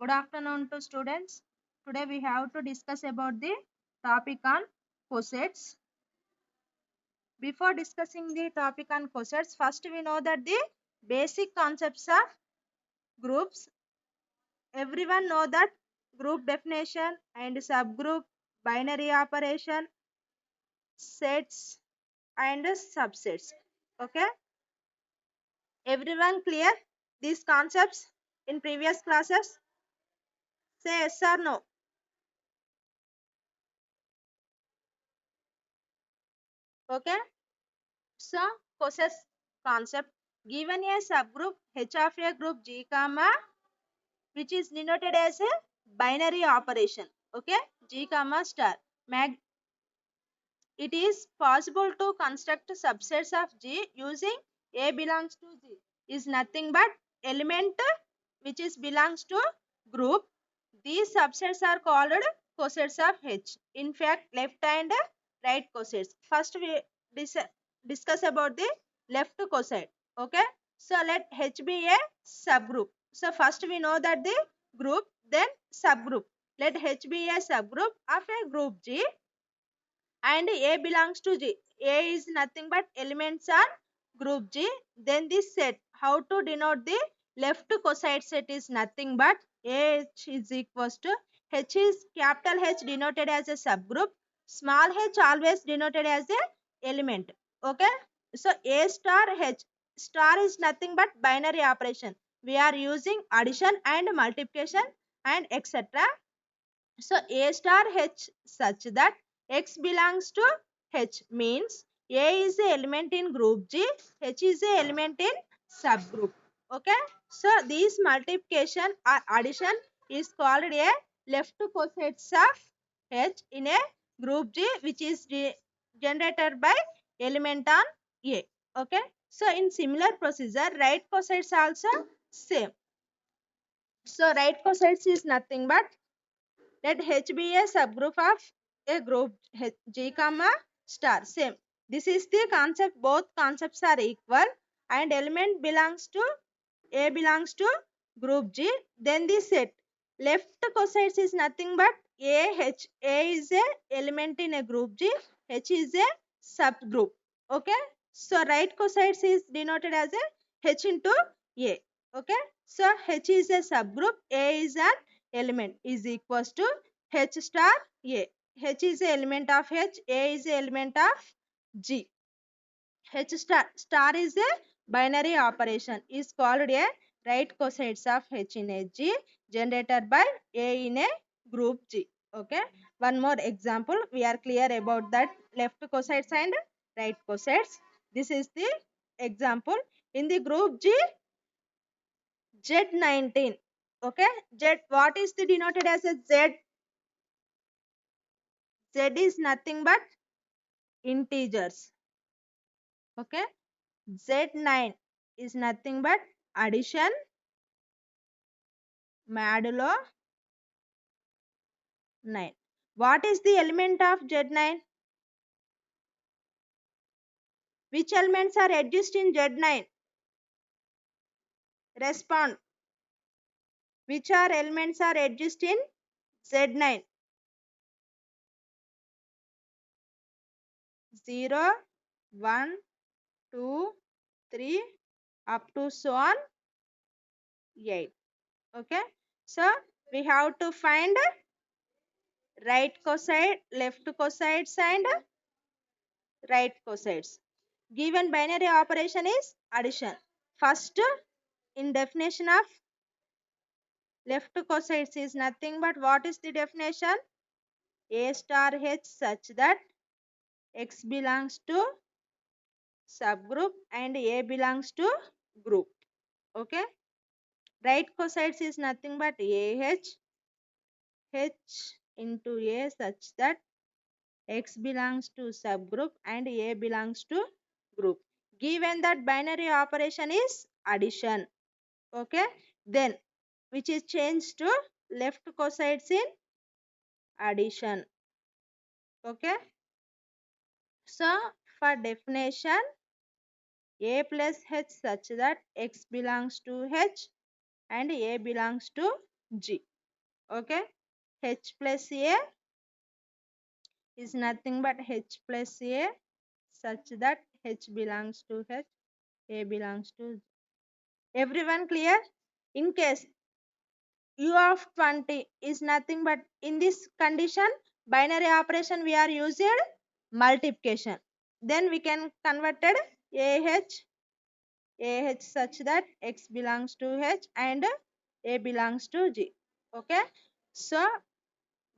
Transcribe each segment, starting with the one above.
Good afternoon to students. Today we have to discuss about the topic on cosets. Before discussing the topic on cosets, first we know that the basic concepts of groups. Everyone know that group definition and subgroup, binary operation, sets and subsets. Okay, everyone clear these concepts in previous classes? Say yes or no. Okay, so cosets concept, given a subgroup H of a group G comma, which is denoted as a binary operation. Okay, G comma star. It is possible to construct subsets of G using A belongs to G is nothing but element which is belongs to group. These subsets are called cosets of H. In fact, left and right cosets. First we discuss about the left coset. Okay, so let H be a subgroup. So first we know that the group, then subgroup. Let H be a subgroup of a group G and A belongs to G. A is nothing but elements on group G. Then this set, how to denote the left coset set is nothing but H is equals to H is capital H denoted as a subgroup, small h always denoted as a element. Okay, so A star H star is nothing but binary operation. We are using addition and multiplication and etc. So A star H such that X belongs to H means A is the element in group G, H is the element in subgroup. Okay, so this multiplication or addition is called a left cosets of H in a group G, which is generated by element on A. Okay, so in similar procedure, right cosets also same. So right cosets is nothing but let H be a subgroup of a group G comma star. Same. This is the concept. Both concepts are equal and element belongs to A belongs to group G. Then the set. Left cosets is nothing but A H. A is a element in a group G. H is a subgroup. Okay. So right cosets is denoted as a H into A. Okay. So H is a subgroup. A is an element is equals to H star A. H is the element of H, A is the element of G. H star is a binary operation is called a right cosets of H in a G generated by A in a group G. Okay. One more example. We are clear about that left cosets and right cosets. This is the example. In the group G, Z19. Okay. Z, what is the denoted as a Z? Z is nothing but integers. Okay. Z9 is nothing but addition, modulo 9. What is the element of Z9? Which elements are adjusted in Z9? Respond. Which are elements are adjusted in Z9? 0, 1, 2, 3 up to so on 8. Okay. So we have to find right coset, left cosets and right cosets. Given binary operation is addition. First, in definition of left cosets is nothing but what is the definition? A star H such that X belongs to subgroup and A belongs to group. Okay. Right cosets is nothing but AH H into A such that X belongs to subgroup and A belongs to group. Given that binary operation is addition. Okay. Then which is changed to left cosets in addition. Okay. So for definition, A plus H such that X belongs to H and A belongs to G. Okay, H plus A is nothing but H plus A, such that H belongs to H, A belongs to. Everyone clear? In case U of 20 is nothing but, in this condition, binary operation we are using multiplication. Then we can converted AH such that X belongs to H and A belongs to G. Okay. So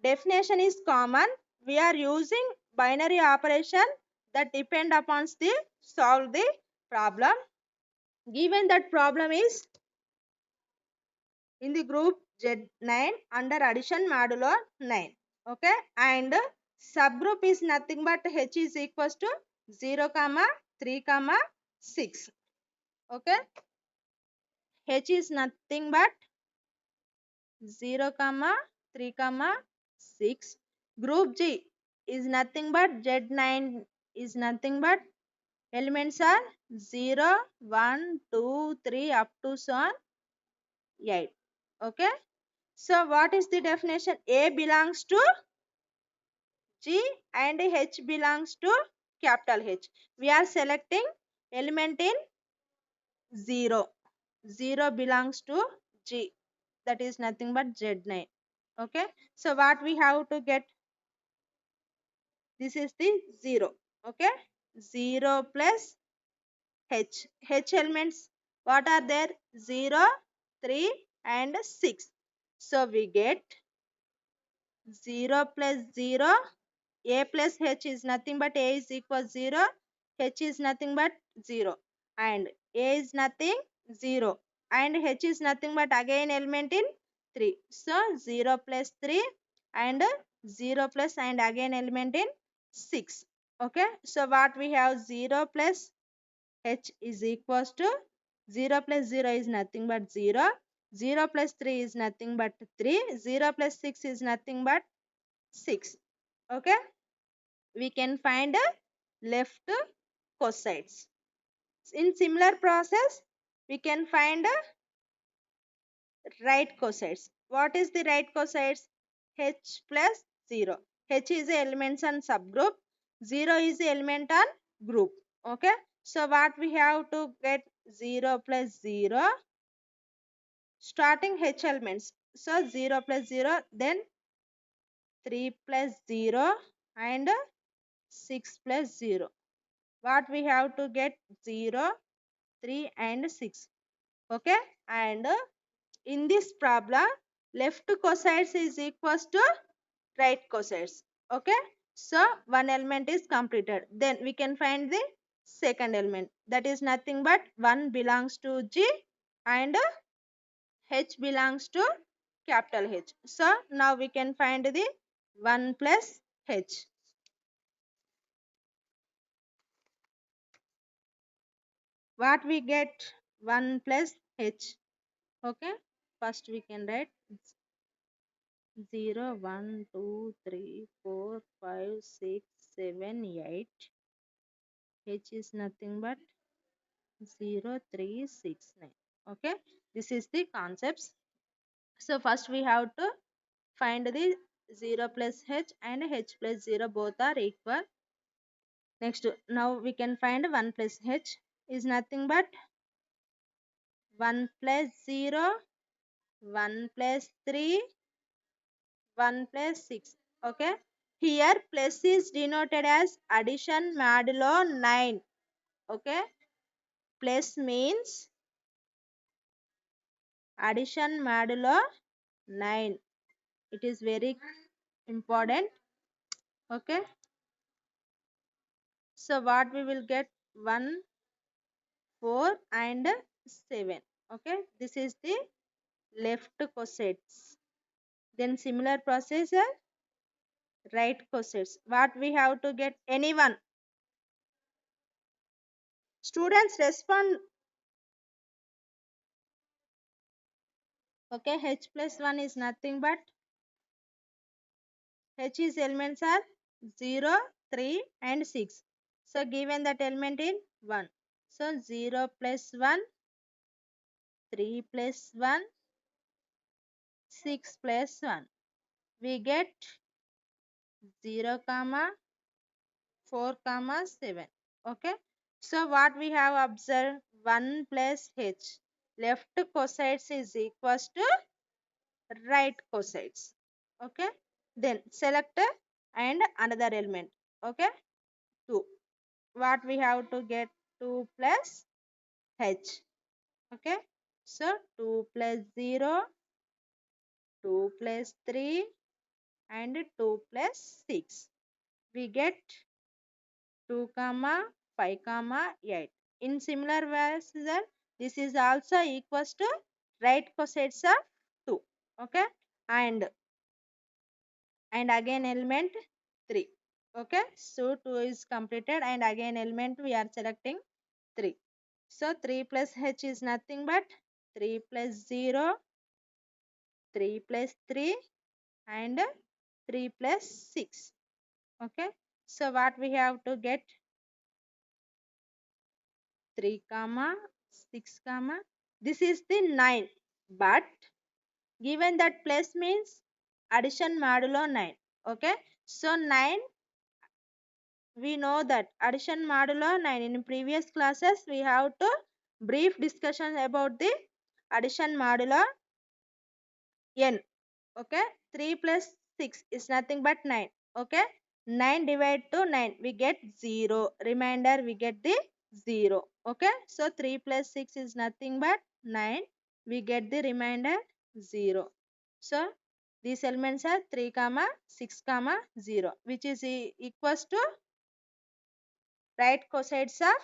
definition is common. We are using binary operation that depend upon the solve the problem. Given that problem is in the group Z9 under addition modulo 9. Okay, and subgroup is nothing but H is equals to 0 comma 3 comma 6. Okay, H is nothing but 0 comma 3 comma 6. Group G is nothing but Z9 is nothing but elements are 0 1 2 3 up to so on 8. Okay, so what is the definition? A belongs to G and H belongs to capital H. We are selecting element in 0. 0 belongs to G. That is nothing but Z9. Okay. So what we have to get? This is the 0. Okay. 0 plus H. H elements, what are there? 0, 3 and 6. So we get 0 plus 0. A plus H is nothing but A is equal 0. H is nothing but 0. And A is nothing, 0. And H is nothing but again element in 3. So 0 plus 3 and 0 plus and again element in 6. Okay. So what we have? 0 plus H is equals to 0 plus 0 is nothing but 0. 0 plus 3 is nothing but 3. 0 plus 6 is nothing but 6. Okay. We can find left cosides. In similar process, we can find right cosides. What is the right cosides? H plus 0. H is the elements on subgroup. 0 is the element on group. Okay. So what we have to get? 0 plus 0. Starting H elements. So 0 plus 0. Then 3 plus 0 and 6 plus 0. What we have to get? 0, 3 and 6. Okay. And in this problem, left cosides is equals to right cosides. Okay. So one element is completed. Then we can find the second element. That is nothing but 1 belongs to G and H belongs to capital H. So now we can find the 1 plus H. What we get? 1 plus H. Okay. First we can write 0, 1, 2, 3, 4, 5, 6, 7, 8. H is nothing but 0, 3, 6, 9. Okay. This is the concepts. So first we have to find the 0 plus H and H plus 0 both are equal. Next, now we can find 1 plus H is nothing but 1 plus 0, 1 plus 3, 1 plus 6. Okay. Here plus is denoted as addition modulo 9. Okay. Plus means addition modulo 9. It is very important. Okay. So what we will get? 1, 4 and 7. Okay. This is the left cosides. Then similar process right cosides. What we have to get? Anyone? Students respond. Okay. H plus 1 is nothing but H's elements are 0, 3 and 6. So given that element in 1. So 0 plus 1, 3 plus 1, 6 plus 1. We get 0 comma 4 comma 7. Okay. So what we have observed, 1 plus h. Left cosides is equals to right cosides. Okay. Then select and another element. Okay. 2. What we have to get, 2 plus h. Okay. So 2 plus 0, 2 plus 3 and 2 plus 6. We get 2 comma 5 comma 8. In similar ways, this is also equals to right cosides of 2. Okay. And again element 3. Okay. So 2 is completed and again element we are selecting 3. So 3 plus h is nothing but 3 plus 0, 3 plus 3 and 3 plus 6. Okay. So what we have to get, 3 comma 6 comma, this is the 9, but given that plus means addition modulo 9. Okay. So 9, we know that addition modulo 9. In previous classes we have to brief discussion about the addition modulo n. Okay. 3 plus 6 is nothing but 9. Okay. 9 divided to 9 we get 0. Remainder we get the 0. Okay. So 3 plus 6 is nothing but 9. We get the remainder 0. So these elements are 3 comma 6 comma 0, which is equals to right cosides of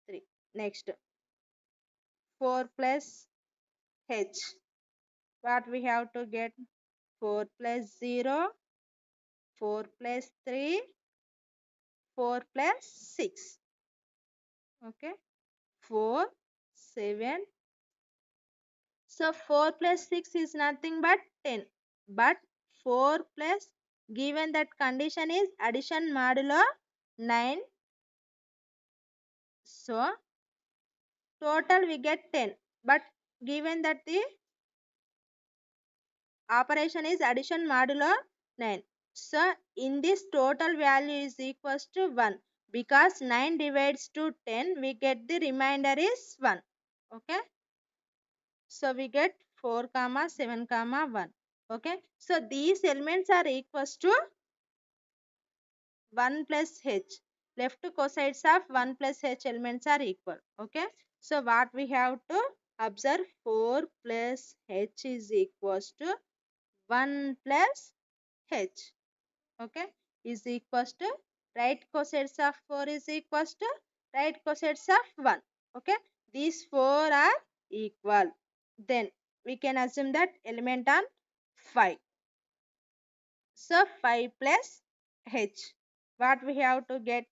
3. Next, 4 plus h. What we have to get, 4 plus 0, 4 plus 3, 4 plus 6. Okay. 4, 7. So 4 plus 6 is nothing but 10. But 4 plus, given that condition is addition modulo 9. So total we get 10. But given that the operation is addition modulo 9. So in this total value is equals to 1. Because 9 divides to 10, we get the remainder is 1. Okay. So we get 4 comma 7 comma 1. Okay. So these elements are equals to 1 plus h. Left cosides of 1 plus h elements are equal. Okay. So what we have to observe, 4 plus h is equals to 1 plus h. Okay. Is equals to right cosides of 4 is equals to right cosides of 1. Okay. These 4 are equal. Then we can assume that element on 5. So 5 plus h. What we have to get,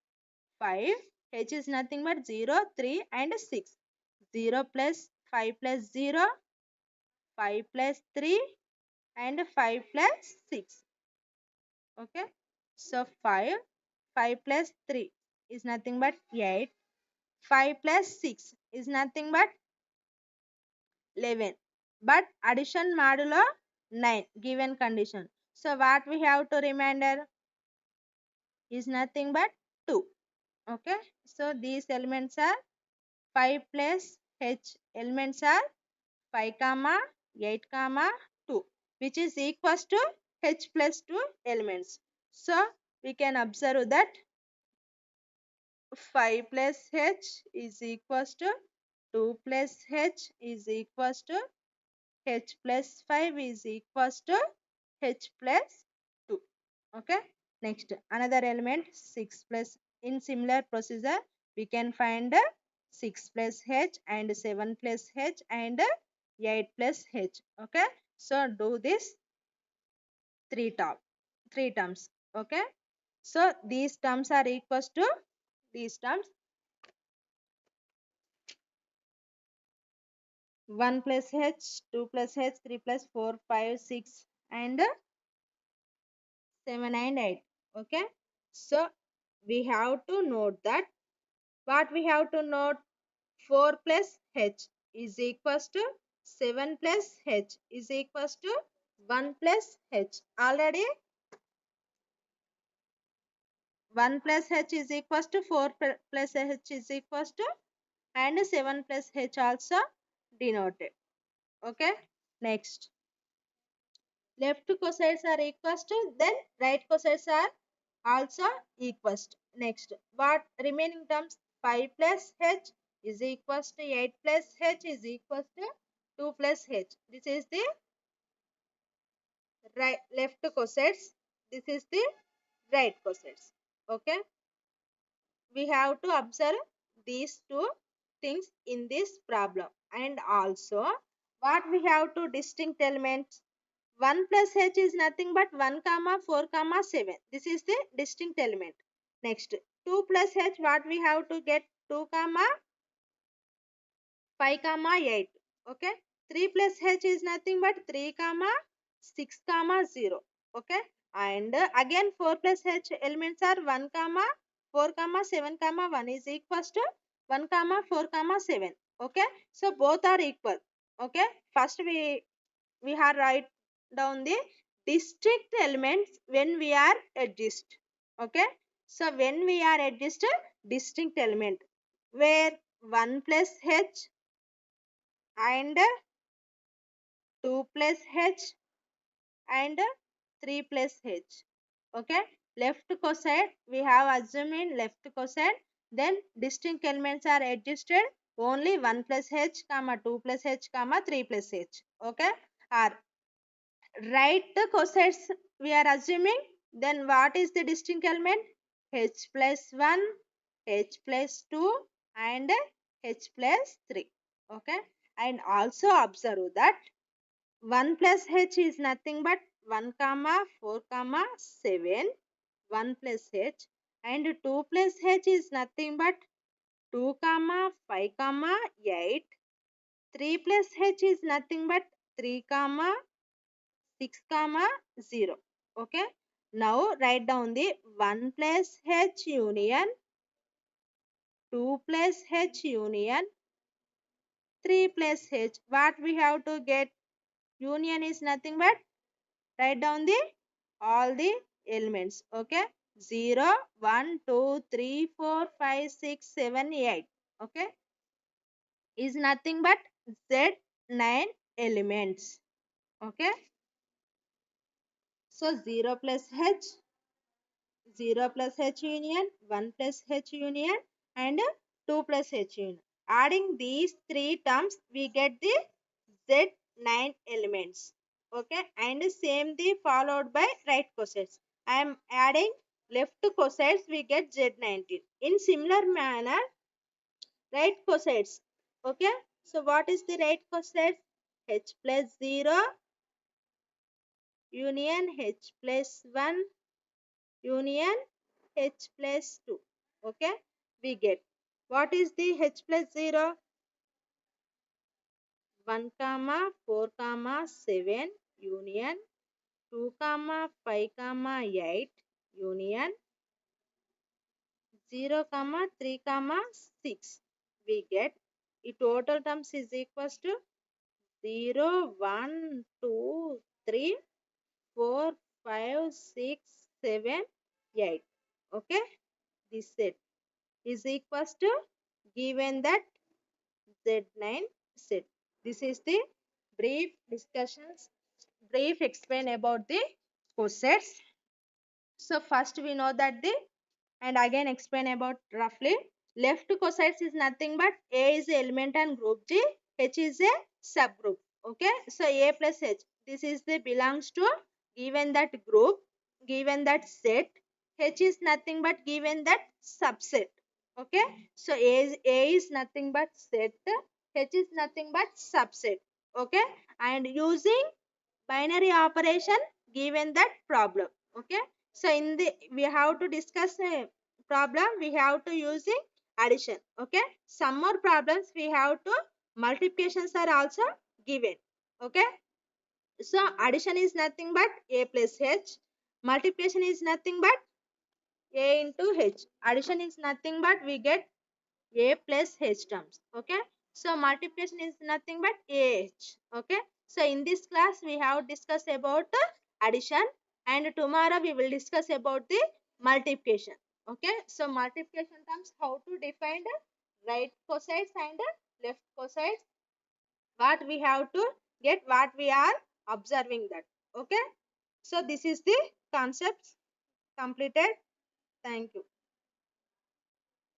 5. H is nothing but 0, 3 and 6. 0 plus 5 plus 0, 5 plus 3 and 5 plus 6. Okay. So 5 plus 3 is nothing but 8. 5 plus 6 is nothing but 11. But addition modulo 9 given condition. So what we have to remainder is nothing but 2. Okay. So these elements are 5 plus h elements are 5 comma 8 comma 2, which is equals to h plus 2 elements. So we can observe that 5 plus h is equals to 2 plus h is equals to h plus 5 is equals to h plus 2. Okay. Next, another element, 6 plus. In similar procedure, we can find 6 plus h and 7 plus h and 8 plus h. Okay. So do this three terms. Okay. So these terms are equals to these terms, 1 plus h, 2 plus h, 3 plus 4, 5, 6 and 7 and 8. Okay. So we have to note that, what we have to note, 4 plus h is equals to 7 plus h is equals to 1 plus h. Already 1 plus h is equals to 4 plus h is equals to and 7 plus h also denoted. Okay. Next. Left cosides are equals to, then right cosides are also equals to. Next, what remaining terms? 5 plus h is equals to 8 plus h is equals to 2 plus h. This is the right left cosides. This is the right cosides. Okay. We have to observe these two things in this problem. And also, what we have to distinct elements? 1 plus h is nothing but 1 comma 4 comma 7. This is the distinct element. Next, 2 plus h, what we have to get? 2 comma 5 comma 8. Okay. 3 plus h is nothing but 3 comma 6 comma 0. Okay. And again 4 plus h elements are 1 comma 4 comma 7 comma 1 is equals to 1 comma 4 comma 7. Okay. So both are equal. Okay. First we have write down the distinct elements when we are adjust. Okay. So when we are adjust distinct element where 1 plus h and 2 plus h and 3 plus h. Okay. Left coside we have assumed in left coside, then distinct elements are adjusted only 1 plus h comma 2 plus h comma 3 plus h. Okay. Or right cosides we are assuming, then what is the distinct element? H plus 1, h plus 2 and h plus 3. Okay. And also observe that 1 plus h is nothing but 1 comma 4 comma 7, 1 plus h, and 2 plus h is nothing but 2 comma 5 comma 8, 3 plus h is nothing but 3 comma 6 comma 0. Okay. Now write down the 1 plus h union 2 plus h union 3 plus h. What we have to get? Union is nothing but write down the all the elements. Okay. 0 1 2 3 4 5 6 7 8. Okay. Is nothing but z9 elements. Okay. So 0 plus h, 0 plus h union, 1 plus h union and 2 plus h union. Adding these three terms we get the z9 elements. Okay. And same the followed by right cosides. I am adding left cosides, we get z19. In similar manner right cosides. Okay. So what is the right cosides? H plus 0 union h plus 1 union h plus 2. Okay. We get what is the h plus 0? 1 comma 4 comma 7 union 2 comma 5 comma 8 union 0 comma 3 comma 6. We get the total terms is equals to 0 1 2 3 4 5 6 7 8. Okay. This set is equals to given that Z9 set. This is the brief discussions, brief explain about the cosets. So first we know that the, and again explain about roughly. Left cosets is nothing but A is the element and group G, H is a subgroup. Okay. So A plus H, this is the belongs to given that group, given that set. H is nothing but given that subset. Okay. So A is nothing but set, H is nothing but subset. Okay. And using binary operation given that problem. Okay. So in the we have to discuss a problem, we have to using addition. Okay. Some more problems we have to multiplications are also given. Okay. So addition is nothing but A plus H, multiplication is nothing but A into H. Addition is nothing but we get A plus H terms. Okay. So multiplication is nothing but AH. Okay. So in this class we have discussed about addition, and tomorrow we will discuss about the multiplication. Okay. So multiplication terms, how to define the right cosides and left cosides, what we have to get, what we are observing that. Okay. So this is the concepts completed. Thank you.